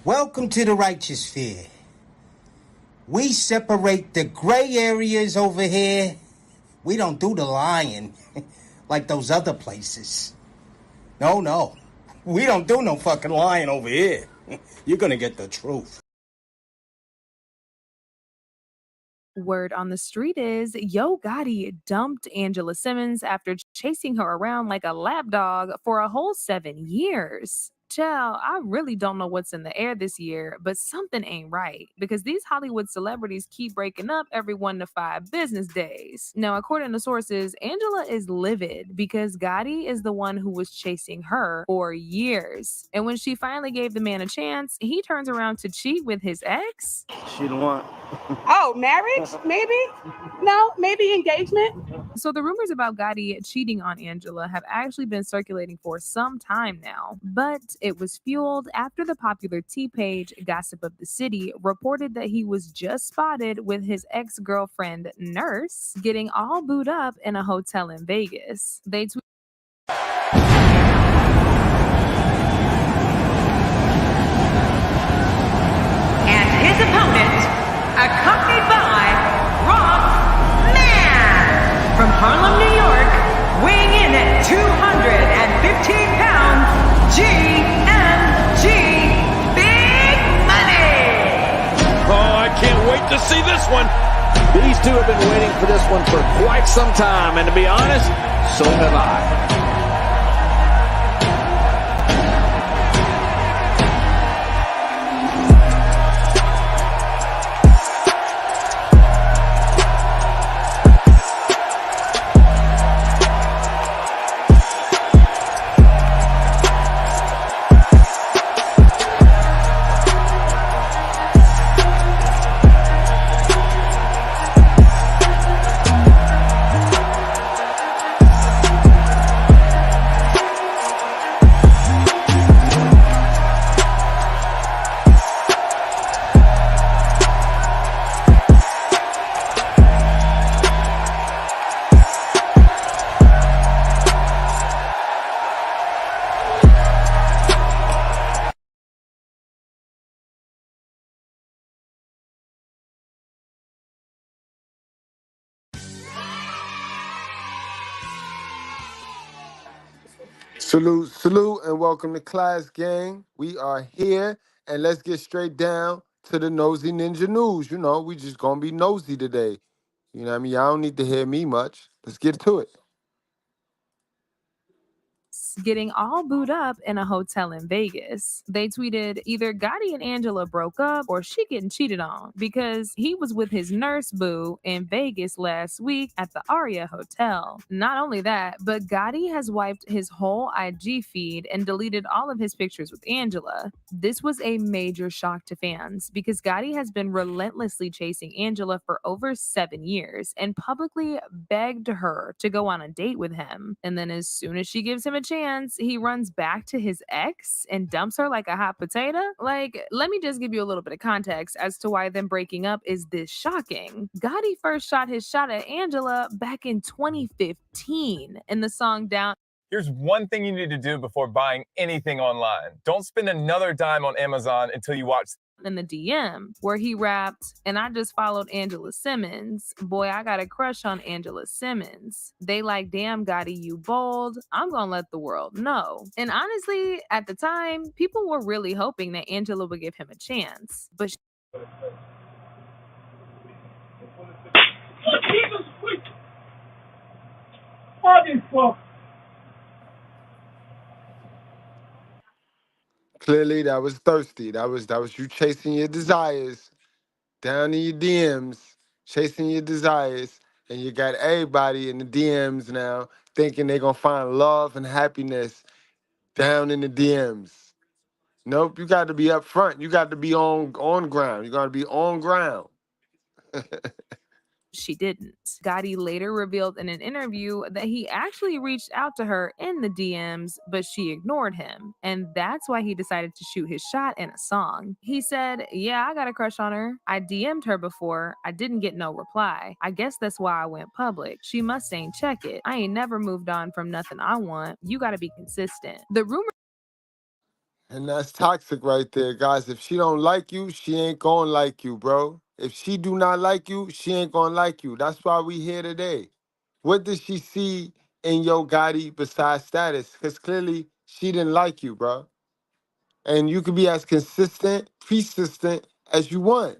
Welcome to the righteous sphere. We separate the gray areas over here. We don't do the lying like those other places. No. We don't do no fucking lying over here. You're gonna get the truth. Word on the street is Yo Gotti dumped Angela Simmons after chasing her around like a lapdog for a whole 7 years. Child, I really don't know what's in the air this year, but something ain't right because these Hollywood celebrities keep breaking up every 1 to 5 business days. Now, according to sources, Angela is livid because Gotti is the one who was chasing her for years. And when she finally gave the man a chance, he turns around to cheat with his ex. She don't want. Oh, marriage? Maybe? No, maybe engagement? So the rumors about Gotti cheating on Angela have actually been circulating for some time now, but it was fueled after the popular T page Gossip of the City reported that he was just spotted with his ex-girlfriend Nurse getting all booed up in a hotel in Vegas. They tweeted and his opponent, accompanied by from Harlem, New York, weighing in at 215 pounds, GMG Big Money! Oh, I can't wait to see this one. These two have been waiting for this one for quite some time, and to be honest, so have I. Salute, and welcome to Class Gang. We are here, and let's get straight down to the Nosy Ninja News. You know, we just gonna be nosy today. You know what I mean? Y'all don't need to hear me much. Let's get to it. getting all booed up in a hotel in Vegas. They tweeted either Gotti and Angela broke up or she getting cheated on because he was with his nurse boo in Vegas last week at the Aria Hotel. Not only that, but Gotti has wiped his whole IG feed and deleted all of his pictures with Angela. This was a major shock to fans because Gotti has been relentlessly chasing Angela for over 7 years and publicly begged her to go on a date with him. And then as soon as she gives him a chance, he runs back to his ex and dumps her like a hot potato. Like, let me just give you a little bit of context as to why them breaking up is this shocking. Gotti first shot his shot at Angela back in 2015 in the song Down. Here's one thing you need to do before buying anything online. Don't spend another dime on Amazon until you watch in the DM, where he rapped, and I just followed Angela Simmons. Boy, I got a crush on Angela Simmons. They like, damn, Gotti, you bold. I'm gonna let the world know. And honestly, at the time, people were really hoping that Angela would give him a chance. But Jesus, wait. All this fuck. Clearly, that was thirsty. That was you chasing your desires down in your DMs, chasing your desires, and you got everybody in the DMs now thinking they're gonna find love and happiness down in the DMs. Nope, you got to be up front. You got to be on ground. You got to be on ground. she didn't. Gotti later revealed in an interview that he actually reached out to her in the DMs, but she ignored him. And that's why he decided to shoot his shot in a song. He said, yeah, I got a crush on her. I DM'd her before. I didn't get no reply. I guess that's why I went public. She must ain't check it. I ain't never moved on from nothing I want. You gotta be consistent. The rumor And that's toxic right there, guys. If she don't like you, she ain't gonna like you, bro. If she do not like you, she ain't gonna like you. That's why we here today. What did she see in Yo Gotti besides status? Because clearly she didn't like you, bro. And you can be as persistent as you want.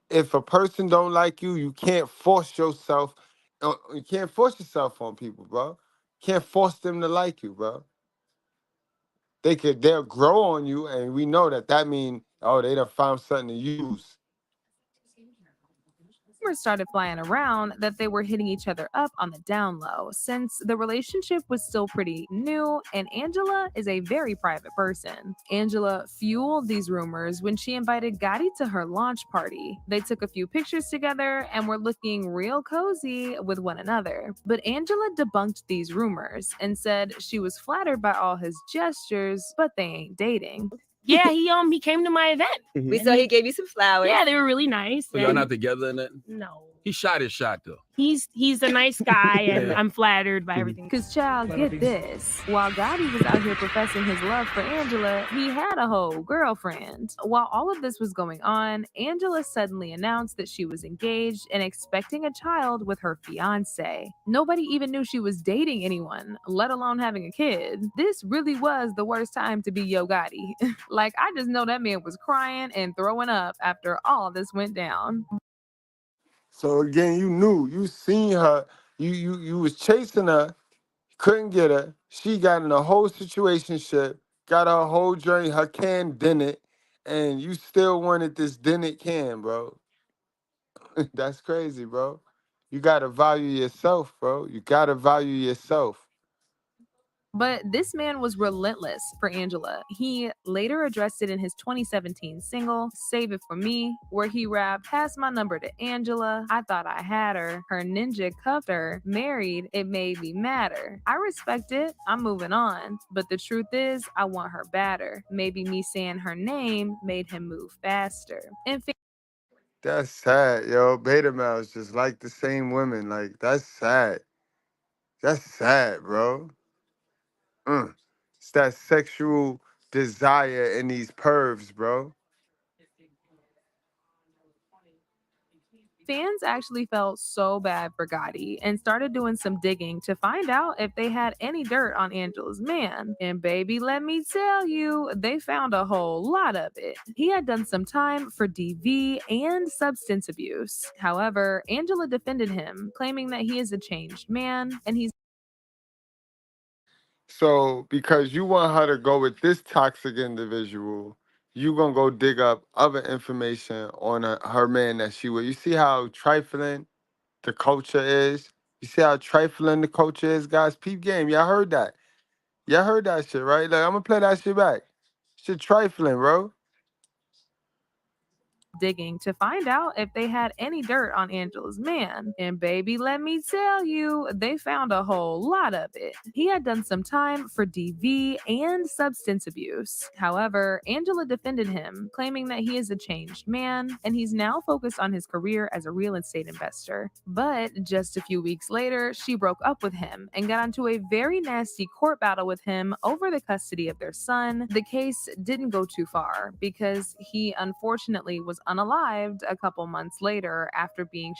If a person don't like you, you can't force yourself. You can't force yourself on people, bro. Can't force them to like you, bro. They'll grow on you, and we know that means, oh, they done found something to use. Rumors started flying around that they were hitting each other up on the down low, since the relationship was still pretty new and Angela is a very private person. Angela fueled these rumors when she invited Gotti to her launch party. They took a few pictures together and were looking real cozy with one another. But Angela debunked these rumors and said she was flattered by all his gestures, but they ain't dating. Yeah, he came to my event. We saw he gave you some flowers. Yeah, they were really nice. So y'all not together in that? No. He shot his shot though. He's a nice guy, and I'm flattered by everything. Cause child, get this. While Gotti was out here professing his love for Angela, he had a whole girlfriend. While all of this was going on, Angela suddenly announced that she was engaged and expecting a child with her fiance. Nobody even knew she was dating anyone, let alone having a kid. This really was the worst time to be Yo Gotti. Like, I just know that man was crying and throwing up after all this went down. So again, you seen her, you was chasing her, couldn't get her. She got in a whole situationship, got her whole journey, her can dented, and you still wanted this dented can, bro. That's crazy, bro. You gotta value yourself, bro. You gotta value yourself. But this man was relentless for Angela. He later addressed it in his 2017 single, Save It For Me, where he rapped, "Pass my number to Angela. I thought I had her. Her ninja cuffed her. Married, it made me madder. I respect it. I'm moving on. But the truth is, I want her badder. Maybe me saying her name made him move faster." And That's sad, yo. Beta males just like the same women. Like, that's sad. That's sad, bro. It's that sexual desire in these pervs, bro. fans actually felt so bad for Gotti and started doing some digging to find out if they had any dirt on Angela's man. And baby, let me tell you, they found a whole lot of it. He had done some time for DV and substance abuse. However, Angela defended him, claiming that he is a changed man and he's So, because you want her to go with this toxic individual, you gonna go dig up other information on her man that she with. You see how trifling the culture is? You see how trifling the culture is, guys? Peep game. Y'all heard that. Y'all heard that shit, right? Like, I'm gonna play that shit back. Shit trifling, bro. digging to find out if they had any dirt on Angela's man. And baby, let me tell you, they found a whole lot of it. He had done some time for DV and substance abuse. However, Angela defended him, claiming that he is a changed man and he's now focused on his career as a real estate investor. But just a few weeks later, she broke up with him and got into a very nasty court battle with him over the custody of their son. The case didn't go too far because he unfortunately was unalived a couple months later after being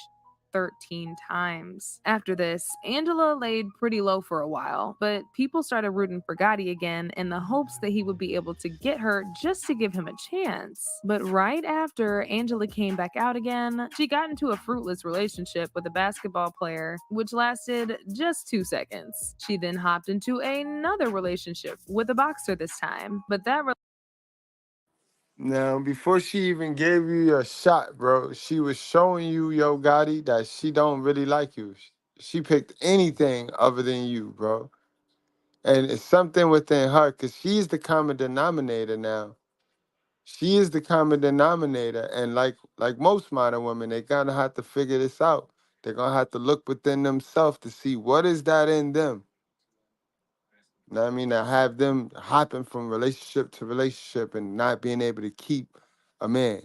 13 times. After this, Angela laid pretty low for a while, but people started rooting for Gotti again in the hopes that he would be able to get her just to give him a chance. But right after Angela came back out again, she got into a fruitless relationship with a basketball player, which lasted just 2 seconds. She then hopped into another relationship with a boxer this time, but that Now, before she even gave you a shot, bro, she was showing you, Yo Gotti, that she don't really like you. She picked anything other than you, bro. And it's something within her, because she's the common denominator now. She is the common denominator. And like most modern women, they're going to have to figure this out. They're going to have to look within themselves to see what is that in them. You know what I mean? To have them hopping from relationship to relationship and not being able to keep a man.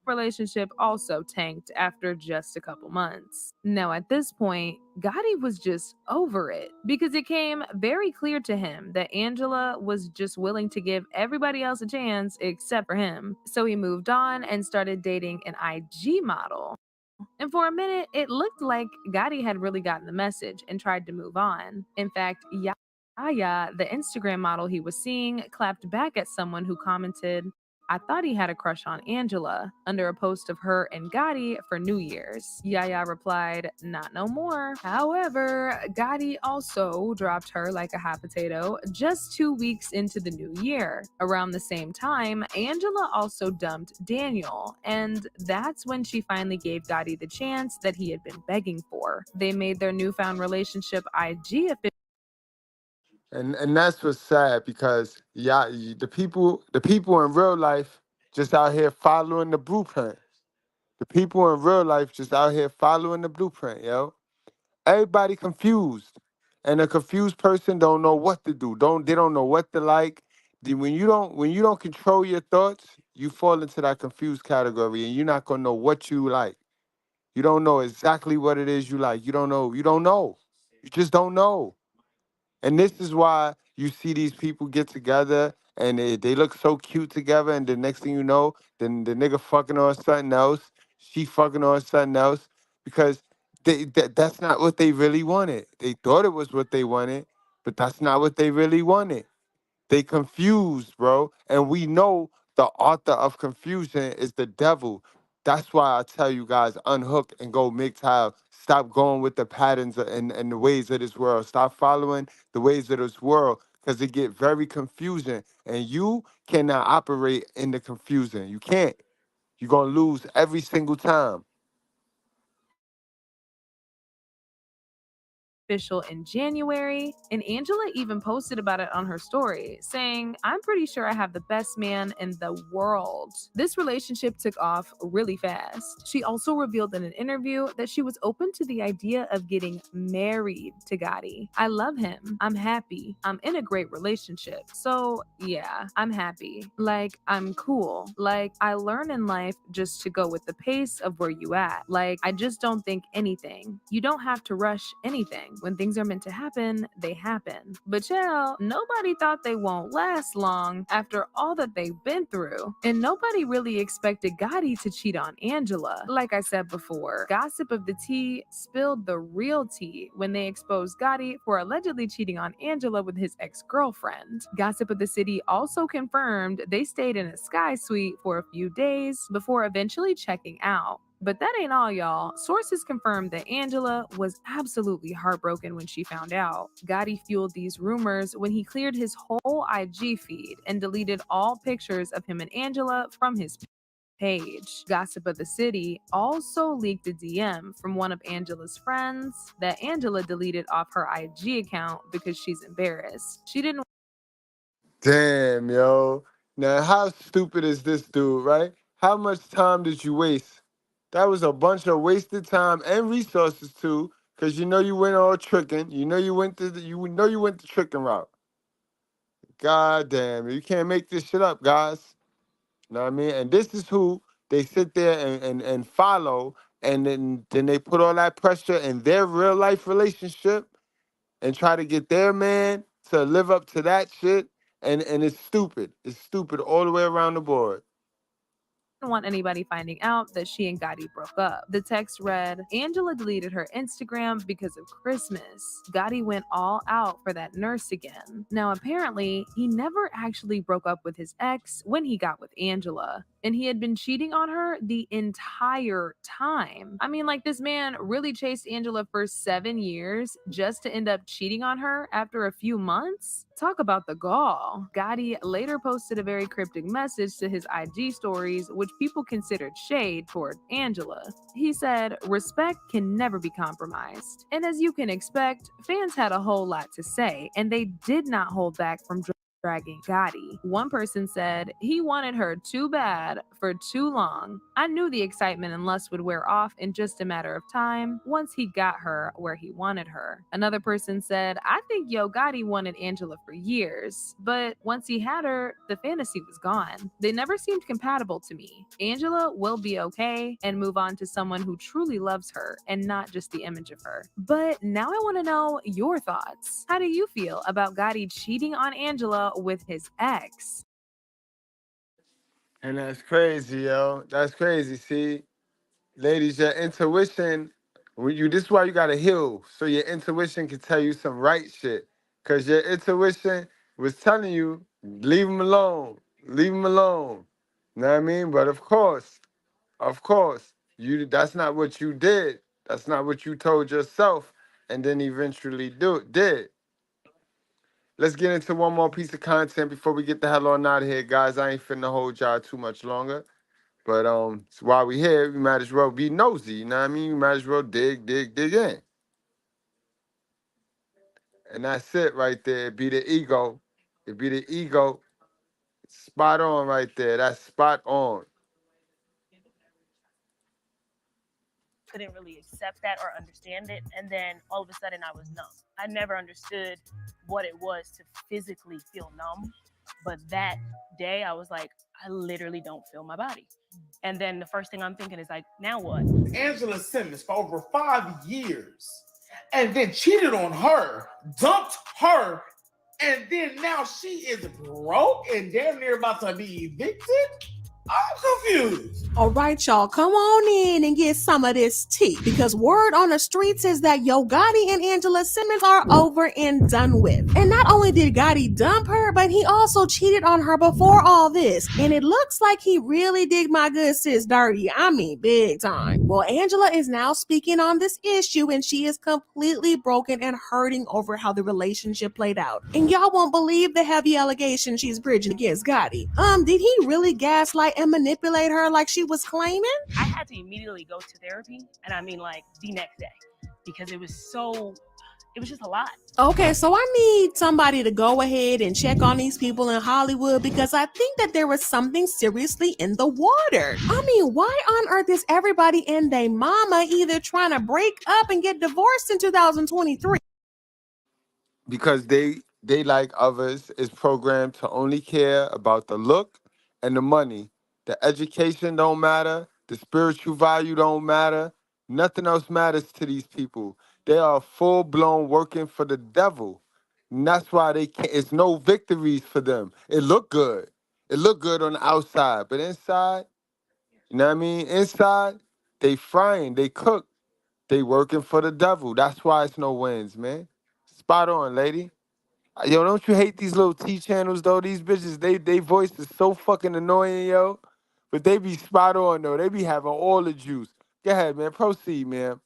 relationship also tanked after just a couple months. Now, at this point, Gotti was just over it because it came very clear to him that Angela was just willing to give everybody else a chance except for him. So he moved on and started dating an IG model. And for a minute, it looked like Gotti had really gotten the message and tried to move on. In fact, Yaya, the Instagram model he was seeing, clapped back at someone who commented, "I thought he had a crush on Angela," under a post of her and Gotti for New Year's. Yaya replied, "Not no more." However, Gotti also dropped her like a hot potato just 2 weeks into the new year. Around the same time, Angela also dumped Daniel, and that's when she finally gave Gotti the chance that he had been begging for. They made their newfound relationship IG official. And that's what's sad because the people in real life just out here following the blueprint. The people in real life just out here following the blueprint, yo. Everybody confused. And a confused person don't know what to do. They don't know what to like. When you don't control your thoughts, you fall into that confused category and you're not gonna know what you like. You don't know exactly what it is you like. You don't know. You don't know. You just don't know. And this is why you see these people get together and they look so cute together. And the next thing you know, then the nigga fucking on something else. She fucking on something else. Because that's not what they really wanted. They thought it was what they wanted, but that's not what they really wanted. They confused, bro. And we know the author of confusion is the devil. That's why I tell you guys, unhook and go MGTOW. Stop going with the patterns and the ways of this world. Stop following the ways of this world because it get very confusing. And you cannot operate in the confusion. You can't. You're going to lose every single time. In January, and Angela even posted about it on her story, saying, "I'm pretty sure I have the best man in the world." This relationship took off really fast. She also revealed in an interview that she was open to the idea of getting married to Gotti. "I love him. I'm happy. I'm in a great relationship. So yeah, I'm happy. Like, I'm cool. Like, I learn in life just to go with the pace of where you at. Like, I just don't think anything. You don't have to rush anything. When things are meant to happen, they happen." But chill, nobody thought they won't last long after all that they've been through. And nobody really expected Gotti to cheat on Angela. Like I said before, gossip of the tea spilled the real tea when they exposed Gotti for allegedly cheating on Angela with his ex-girlfriend. Gossip of the city also confirmed they stayed in a sky suite for a few days before eventually checking out. But that ain't all, y'all. Sources confirmed that Angela was absolutely heartbroken when she found out. Gotti fueled these rumors when he cleared his whole IG feed and deleted all pictures of him and Angela from his page. Gossip of the City also leaked a DM from one of Angela's friends that Angela deleted off her IG account because she's embarrassed. She didn't. Damn, yo. Now, how stupid is this dude, right? How much time did you waste? That was a bunch of wasted time and resources too, because you know you went all tricking. You know you went the tricking route. God damn, you can't make this shit up, guys. You know what I mean? And this is who they sit there and follow, and then they put all that pressure in their real life relationship and try to get their man to live up to that shit. And it's stupid. It's stupid all the way around the board. Want anybody finding out that she and Gotti broke up. The text read, "Angela deleted her Instagram because of Christmas. Gotti went all out for that nurse again." Now, apparently, he never actually broke up with his ex when he got with Angela, and he had been cheating on her the entire time. I mean, like, this man really chased Angela for 7 years just to end up cheating on her after a few months? Talk about the gall. Gotti later posted a very cryptic message to his IG stories, which people considered shade toward Angela. He said, "Respect can never be compromised." And as you can expect, fans had a whole lot to say, and they did not hold back from dragging Gotti. One person said, he wanted her too bad for too long. I knew the excitement and lust would wear off in just a matter of time once he got her where he wanted her. Another person said, I think Yo Gotti wanted Angela for years, but once he had her, the fantasy was gone. They never seemed compatible to me. Angela will be okay and move on to someone who truly loves her and not just the image of her. But now I want to know your thoughts. How do you feel about Gotti cheating on Angela with his ex? And that's crazy, yo. That's crazy. See, ladies, your intuition, this is why you gotta heal. So your intuition can tell you some right shit. Cause your intuition was telling you, leave him alone. Leave him alone. You know what I mean? But of course, that's not what you did. That's not what you told yourself and then eventually did. Let's get into one more piece of content before we get the hell on out of here, guys. I ain't finna hold y'all too much longer. But so while we here, we might as well be nosy, you know what I mean? We might as well dig in. And that's it right there. It be the ego. It be the ego. Spot on right there. That's spot on. Couldn't really accept that or understand it, and then all of a sudden I was numb. I never understood what it was to physically feel numb, but that day I was like, I literally don't feel my body. And then the first thing I'm thinking is like, now what? Angela Simmons for over 5 years, and then cheated on her, dumped her, and then now she is broke and damn near about to be evicted? I'm confused. All right, y'all, come on in and get some of this tea, because word on the streets is that Yo Gotti and Angela Simmons are over and done with. And not only did Gotti dump her, but he also cheated on her before all this. And it looks like he really did my good sis dirty. I mean, big time. Well, Angela is now speaking on this issue, and she is completely broken and hurting over how the relationship played out. And y'all won't believe the heavy allegation she's bridging against Gotti. Did he really gaslight and manipulate her like she was claiming? I had to immediately go to therapy, and I mean like the next day, because it was just a lot. Okay, so I need somebody to go ahead and check on these people in Hollywood, because I think that there was something seriously in the water. I mean, why on earth is everybody and their mama either trying to break up and get divorced in 2023? Because they like others, is programmed to only care about the look and the money. The education don't matter. The spiritual value don't matter. Nothing else matters to these people. They are full-blown working for the devil. And that's why they can't. It's no victories for them. It look good. It look good on the outside. But inside, you know what I mean? Inside, they frying, they cook. They working for the devil. That's why it's no wins, man. Spot on, lady. Yo, don't you hate these little T channels though? These bitches, they voice is so fucking annoying, yo. But they be spot on though. They be having all the juice. Go ahead, man. Proceed, man.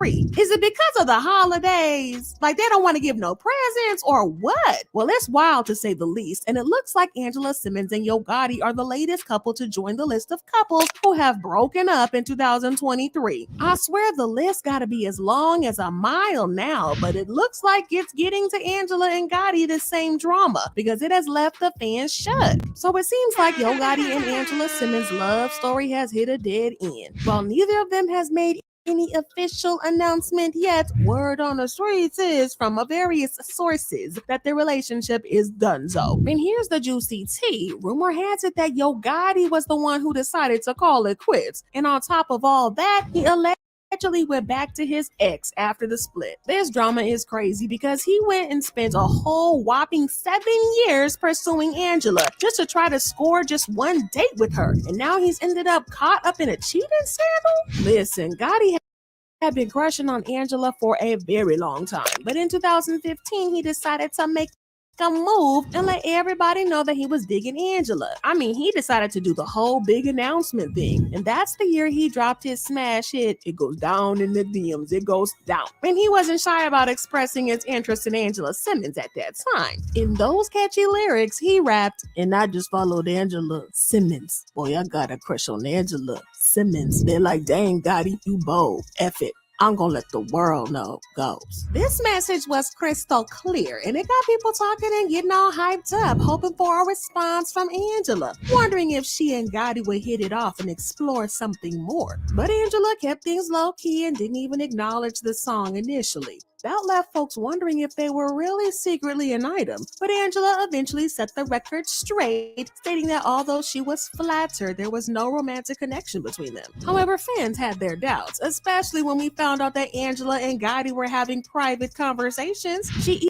Is it because of the holidays? Like they don't want to give no presents or what? Well, it's wild to say the least. And it looks like Angela Simmons and Yo Gotti are the latest couple to join the list of couples who have broken up in 2023. I swear the list gotta be as long as a mile now, but it looks like it's getting to Angela and Gotti the same drama, because it has left the fans shut. So it seems like Yo Gotti and Angela Simmons' love story has hit a dead end. While neither of them has made any official announcement yet, word on the streets is from various sources that the relationship is donezo. And here's the juicy tea. Rumor has it that Yo Gotti was the one who decided to call it quits. And on top of all that, he allegedly went back to his ex after the split. This drama is crazy because he went and spent a whole whopping 7 years pursuing Angela just to try to score just one date with her. And now he's ended up caught up in a cheating scandal? Listen, Gotti had been crushing on Angela for a very long time. But in 2015, he decided to make a move and let everybody know that he was digging Angela. I mean, he decided to do the whole big announcement thing. And that's the year he dropped his smash hit, It Goes Down in the DMs, It Goes Down. And he wasn't shy about expressing his interest in Angela Simmons at that time. In those catchy lyrics, he rapped, "And I just followed Angela Simmons. Boy, I got a crush on Angela Simmons." They're like, "Dang, Gotti, you bold. F it. I'm gonna let the world know goes. This message was crystal clear, and it got people talking and getting all hyped up, hoping for a response from Angela, wondering if she and Gotti would hit it off and explore something more. But Angela kept things low-key and didn't even acknowledge the song initially. That left folks wondering if they were really secretly an item. But Angela eventually set the record straight, stating that although she was flattered, there was no romantic connection between them. However, fans had their doubts, especially when we found out that Angela and Gotti were having private conversations. She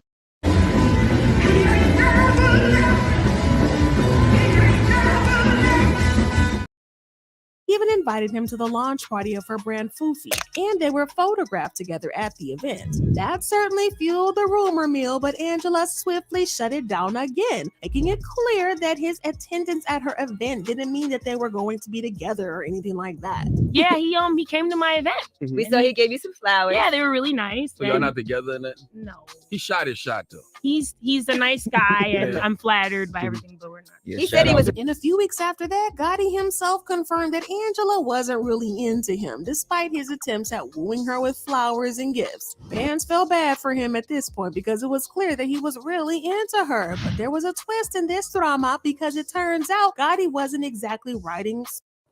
even invited him to the launch party of her brand Foofy, and they were photographed together at the event. That certainly fueled the rumor mill, but Angela swiftly shut it down again, making it clear that his attendance at her event didn't mean that they were going to be together or anything like that. Yeah, he came to my event. We saw he gave you some flowers. Yeah, they were really nice. So y'all not together in it? No. He shot his shot though. He's a nice guy, and I'm flattered by everything, but we're not. Yeah, he said he was. In a few weeks after that, Gotti himself confirmed that Angela wasn't really into him, despite his attempts at wooing her with flowers and gifts. Fans felt bad for him at this point because it was clear that he was really into her. But there was a twist in this drama because it turns out Gotti wasn't exactly writing.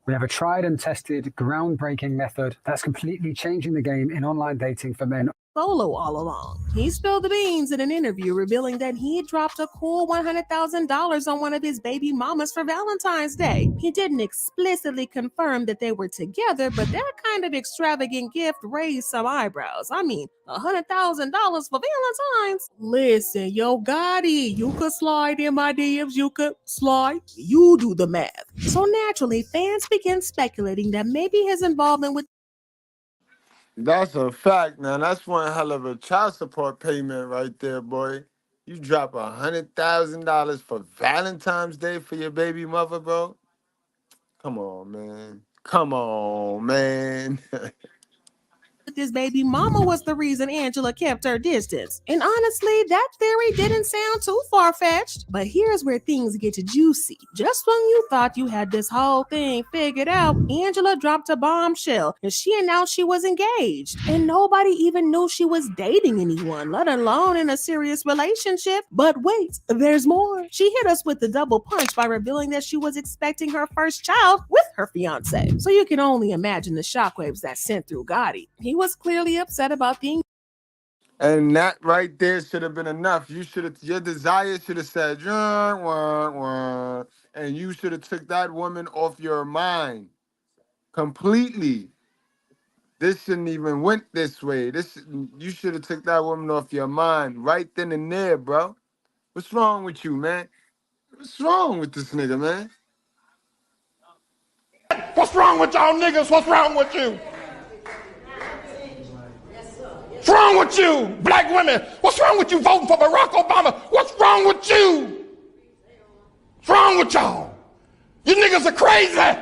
We have a tried and tested, groundbreaking method that's completely changing the game in online dating for men. Solo all along. He spilled the beans in an interview, revealing that he dropped a cool $100,000 on one of his baby mamas for Valentine's Day. He didn't explicitly confirm that they were together, but that kind of extravagant gift raised some eyebrows. I mean, $100,000 for Valentine's? Listen, Yo Gotti, you could slide in my DMs, you could slide. You do the math. So naturally, fans began speculating that maybe his involvement with That's a fact, man. That's one hell of a child support payment right there, boy. You drop $100,000 for Valentine's Day for your baby mother, bro. Come on, man. Come on, man. this baby mama was the reason Angela kept her distance. And honestly, that theory didn't sound too far-fetched. But here's where things get juicy. Just when you thought you had this whole thing figured out, Angela dropped a bombshell and she announced she was engaged. And nobody even knew she was dating anyone, let alone in a serious relationship. But wait, there's more. She hit us with the double punch by revealing that she was expecting her first child with her fiance. So you can only imagine the shockwaves that sent through Gotti. He was clearly upset about being. And that right there should have been enough. Your desire should have said, wah, wah, wah, and you should have took that woman off your mind completely. This shouldn't even went this way. You should have took that woman off your mind right then and there, bro. What's wrong with you, man? What's wrong with this nigga, man? What's wrong with y'all niggas? What's wrong with you? What's wrong with you, black women? What's wrong with you voting for Barack Obama? What's wrong with you? What's wrong with y'all? You niggas are crazy.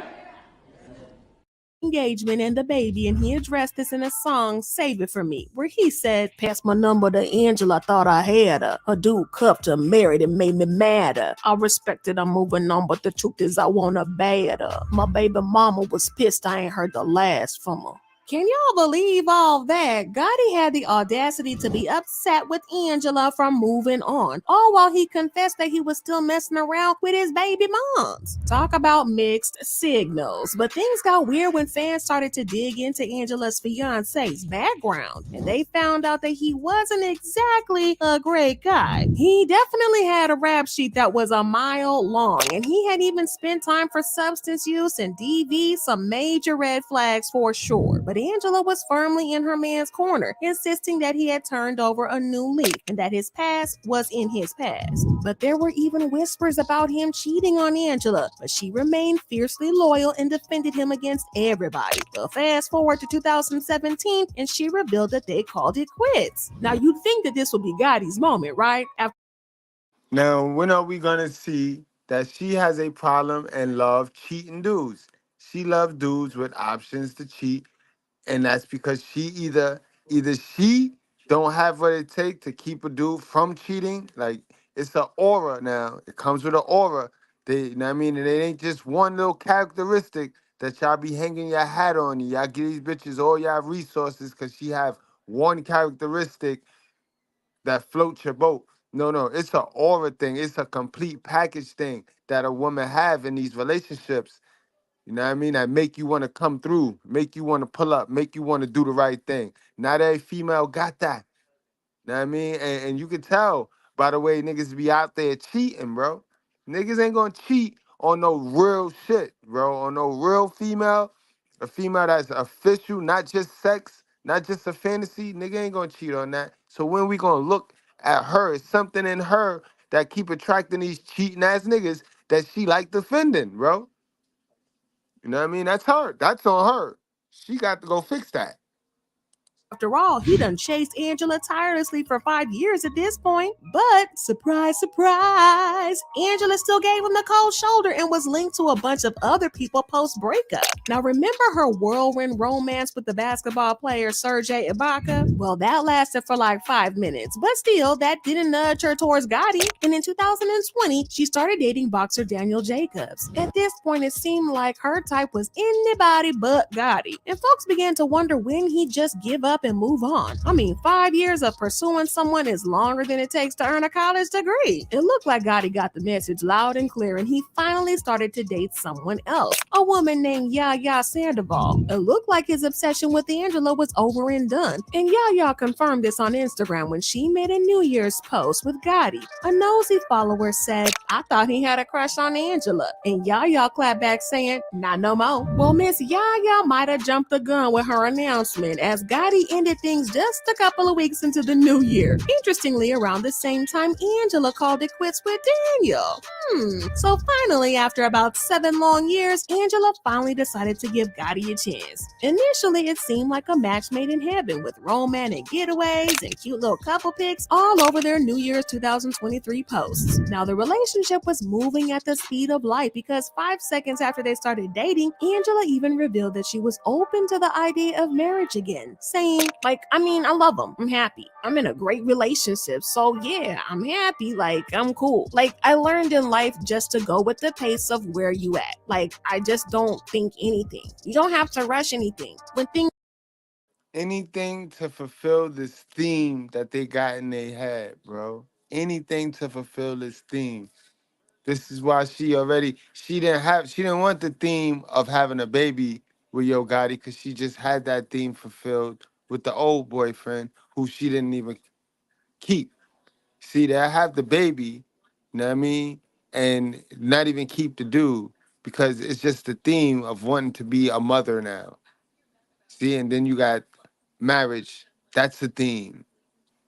Engagement and the baby, and he addressed this in a song, Save It For Me, where he said, pass my number to Angela, thought I had her. A dude cuffed her, married, and made me madder. I respect it, I'm moving on, but the truth is I want her badder. My baby mama was pissed I ain't heard the last from her. Can y'all believe all that? Gotti had the audacity to be upset with Angela for moving on, all while he confessed that he was still messing around with his baby moms. Talk about mixed signals. But things got weird when fans started to dig into Angela's fiance's background, and they found out that he wasn't exactly a great guy. He definitely had a rap sheet that was a mile long, and he had even spent time for substance use and DV, some major red flags for sure. But Angela was firmly in her man's corner, insisting that he had turned over a new leaf and that his past was in his past. But there were even whispers about him cheating on Angela, but she remained fiercely loyal and defended him against everybody. Well, fast forward to 2017, and she revealed that they called it quits. Now, you'd think that this would be Gotti's moment, right? Now, when are we going to see that she has a problem and love cheating dudes? She loves dudes with options to cheat. And that's because she either she don't have what it takes to keep a dude from cheating. Like, it's an aura now. It comes with an aura. You know what I mean? And it ain't just one little characteristic that y'all be hanging your hat on. And y'all give these bitches all y'all resources because she have one characteristic that floats your boat. No, it's an aura thing. It's a complete package thing that a woman have in these relationships. You know what I mean? That make you want to come through, make you want to pull up, make you want to do the right thing. Not every female got that. You know what I mean? And you can tell by the way niggas be out there cheating, bro. Niggas ain't gonna cheat on no real shit, bro. On no real female, a female that's official, not just sex, not just a fantasy. Nigga ain't gonna cheat on that. So when we gonna look at her, it's something in her that keep attracting these cheating ass niggas that she like defending, bro. You know what I mean? That's her. That's on her. She got to go fix that. After all, he done chased Angela tirelessly for 5 years at this point. But surprise, surprise, Angela still gave him the cold shoulder and was linked to a bunch of other people post-breakup. Now remember her whirlwind romance with the basketball player Serge Ibaka? Well, that lasted for like 5 minutes, but still, that didn't nudge her towards Gotti. And in 2020, she started dating boxer Daniel Jacobs. At this point, it seemed like her type was anybody but Gotti. And folks began to wonder when he'd just give up and move on. I mean, 5 years of pursuing someone is longer than it takes to earn a college degree. It looked like Gotti got the message loud and clear, and he finally started to date someone else, a woman named Yaya Sandoval. It looked like his obsession with Angela was over and done, and Yaya confirmed this on Instagram when she made a New Year's post with Gotti. A nosy follower said, "I thought he had a crush on Angela," and Yaya clapped back saying, "Not no more." Well, Miss Yaya might have jumped the gun with her announcement, as Gotti ended things just a couple of weeks into the new year. Interestingly, around the same time, Angela called it quits with Daniel. So finally, after about 7 long years, Angela finally decided to give Gotti a chance. Initially, it seemed like a match made in heaven, with romantic getaways and cute little couple pics all over their New Year's 2023 posts. Now, the relationship was moving at the speed of light because 5 seconds after they started dating, Angela even revealed that she was open to the idea of marriage again, saying, I love him. I'm happy. I'm in a great relationship. So yeah, I'm happy. I'm cool. I learned in life just to go with the pace of where you at. I just don't think anything. You don't have to rush anything. Anything to fulfill this theme that they got in their head, bro. Anything to fulfill this theme. This is why she didn't want the theme of having a baby with Yo Gotti, because she just had that theme fulfilled with the old boyfriend who she didn't even keep. See, they have the baby, you know what I mean? And not even keep the dude, because it's just the theme of wanting to be a mother now. See, and then you got marriage. That's the theme.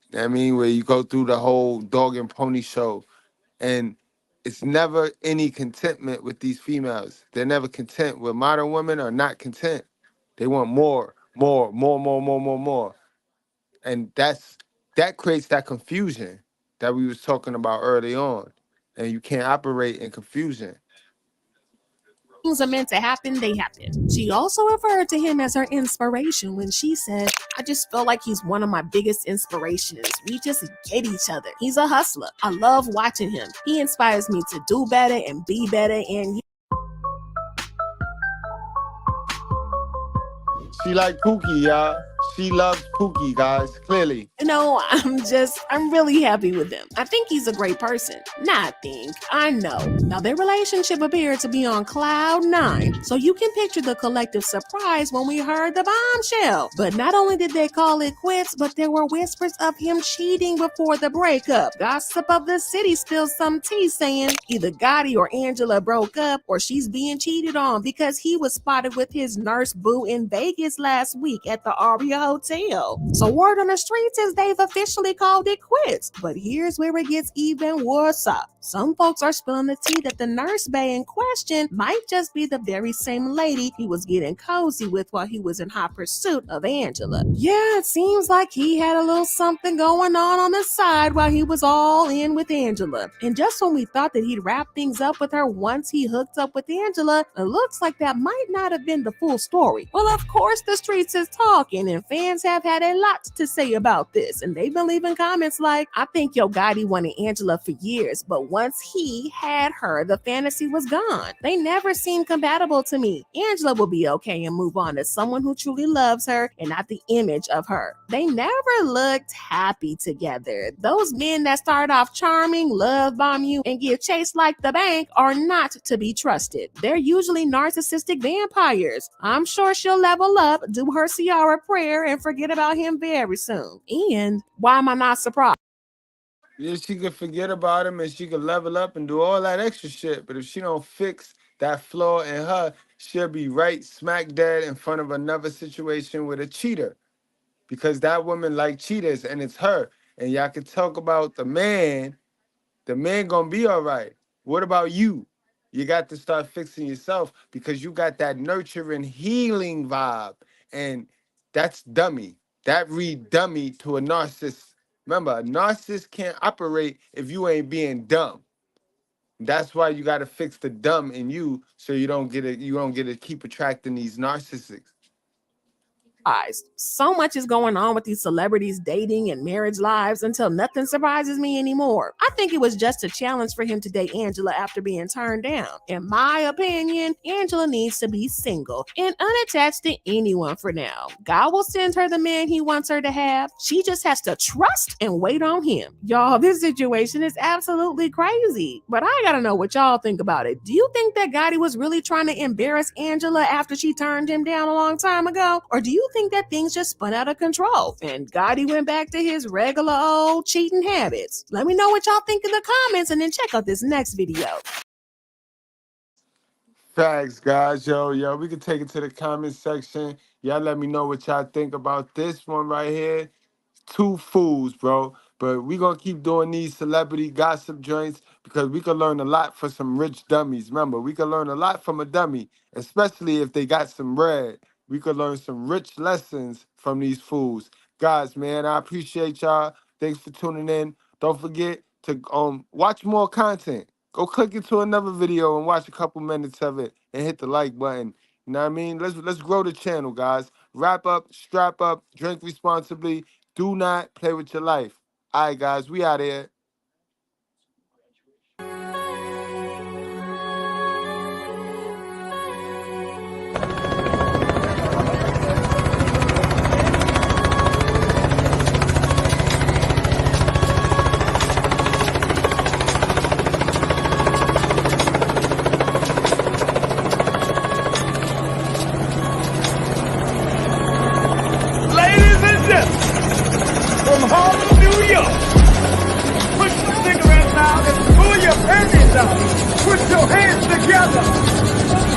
You know what I mean? Where you go through the whole dog and pony show. And it's never any contentment with these females. They're never content. With modern women are not content. They want more. And that creates that confusion that we was talking about early on. And you can't operate in confusion. Things are meant to happen, they happen. She also referred to him as her inspiration when she said, "I just feel like he's one of my biggest inspirations. We just get each other. He's a hustler. I love watching him. He inspires me to do better and be better." And she like Pookie, y'all. She loves Pookie, guys, clearly. I'm really happy with him. I think he's a great person. I know. Now, their relationship appeared to be on cloud 9, so you can picture the collective surprise when we heard the bombshell. But not only did they call it quits, but there were whispers of him cheating before the breakup. Gossip of the city spilled some tea saying either Gotti or Angela broke up, or she's being cheated on because he was spotted with his nurse boo in Vegas last week at the Aria Hotel. So word on the streets is they've officially called it quits. But here's where it gets even worse up. Some folks are spilling the tea that the nurse bae in question might just be the very same lady he was getting cozy with while he was in hot pursuit of Angela. Yeah, it seems like he had a little something going on the side while he was all in with Angela. And just when we thought that he'd wrap things up with her once he hooked up with Angela, it looks like that might not have been the full story. Well, of course the streets is talking, and fans have had a lot to say about this, and they've been leaving comments like, I think Yo Gotti wanted Angela for years, but once he had her, the fantasy was gone. They never seemed compatible to me. Angela will be okay and move on to someone who truly loves her and not the image of her. They never looked happy together. Those men that start off charming, love bomb you, and give chase like the bank are not to be trusted. They're usually narcissistic vampires. I'm sure she'll level up, do her Ciara prayer, and forget about him very soon. And why am I not surprised? Yeah, she could forget about him and she could level up and do all that extra shit. But if she don't fix that flaw in her, she'll be right smack dead in front of another situation with a cheater. Because that woman like cheaters and it's her. And y'all can talk about the man gonna be all right. What about you? You got to start fixing yourself because you got that nurturing, healing vibe. And that's dummy. That read dummy to a narcissist. Remember, a narcissist can't operate if you ain't being dumb. That's why you got to fix the dumb in you so you don't get to keep attracting these narcissists. So much is going on with these celebrities' dating and marriage lives until nothing surprises me anymore. I think it was just a challenge for him to date Angela after being turned down. In my opinion, Angela needs to be single and unattached to anyone for now. God will send her the man he wants her to have. She just has to trust and wait on him. Y'all, this situation is absolutely crazy, but I gotta know what y'all think about it. Do you think that Gotti was really trying to embarrass Angela after she turned him down a long time ago? Or do you think that things just spun out of control and Gotti went back to his regular old cheating habits? Let me know what y'all think in the comments and then check out this next video. Thanks, guys. Yo, we can take it to the comment section. Y'all let me know what y'all think about this one right here. Two fools, bro. But we gonna keep doing these celebrity gossip joints because we can learn a lot for some rich dummies. Remember, we can learn a lot from a dummy, especially if they got some bread. We could learn some rich lessons from these fools. Guys, man, I appreciate y'all. Thanks for tuning in. Don't forget to watch more content. Go click into another video and watch a couple minutes of it and hit the like button. You know what I mean? Let's grow the channel, guys. Wrap up, strap up, drink responsibly. Do not play with your life. All right, guys, we out here. From Harlem, New York. Put your cigarettes out and pull your panties out. Put your hands together.